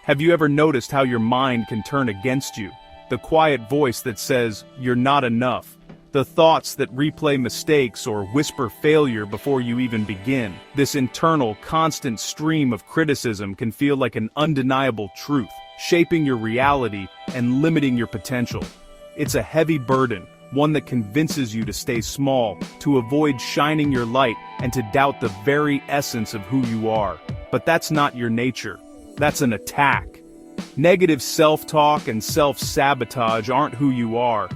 Have you ever noticed how your mind can turn against you? The quiet voice that says, "You're not enough." The thoughts that replay mistakes or whisper failure before you even begin. This internal, constant stream of criticism can feel like an undeniable truth, shaping your reality and limiting your potential. It's a heavy burden, one that convinces you to stay small, to avoid shining your light, and to doubt the very essence of who you are. But that's not your nature. That's an attack. Negative self-talk and self-sabotage aren't who you are.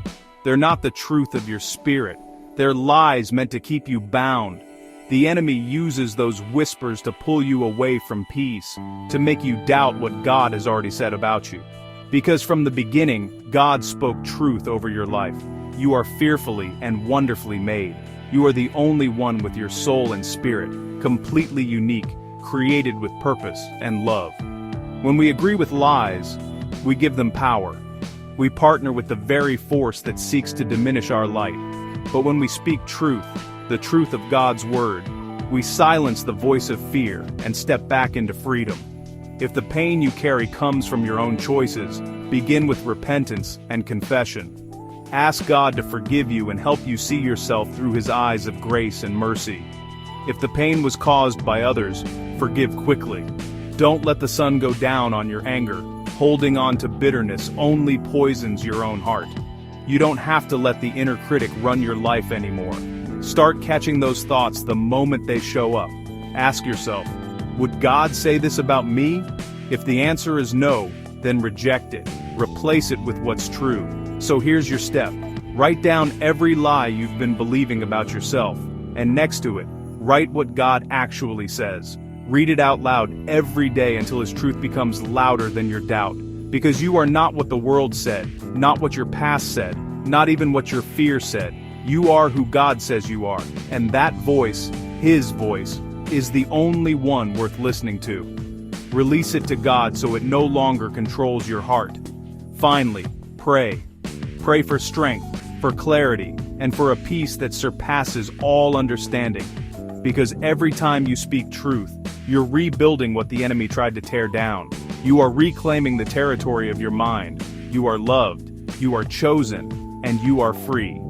They're not the truth of your spirit. They're lies meant to keep you bound. The enemy uses those whispers to pull you away from peace, to make you doubt what God has already said about you. Because from the beginning, God spoke truth over your life. You are fearfully and wonderfully made. You are the only one with your soul and spirit, completely unique, created with purpose and love. When we agree with lies, we give them power. We partner with the very force that seeks to diminish our light. But when we speak truth, the truth of God's word, we silence the voice of fear and step back into freedom. If the pain you carry comes from your own choices, begin with repentance and confession. Ask God to forgive you and help you see yourself through His eyes of grace and mercy. If the pain was caused by others, forgive quickly. Don't let the sun go down on your anger. Holding on to bitterness only poisons your own heart. You don't have to let the inner critic run your life anymore. Start catching those thoughts the moment they show up. Ask yourself, would God say this about me? If the answer is no, then reject it. Replace it with what's true. So here's your step. Write down every lie you've been believing about yourself, and next to it, write what God actually says. Read it out loud every day until His truth becomes louder than your doubt. Because you are not what the world said, not what your past said, not even what your fear said. You are who God says you are, and that voice, His voice, is the only one worth listening to. Release it to God so it no longer controls your heart. Finally, pray. Pray for strength, for clarity, and for a peace that surpasses all understanding. Because every time you speak truth, you're rebuilding what the enemy tried to tear down. You are reclaiming the territory of your mind. You are loved, you are chosen, and you are free.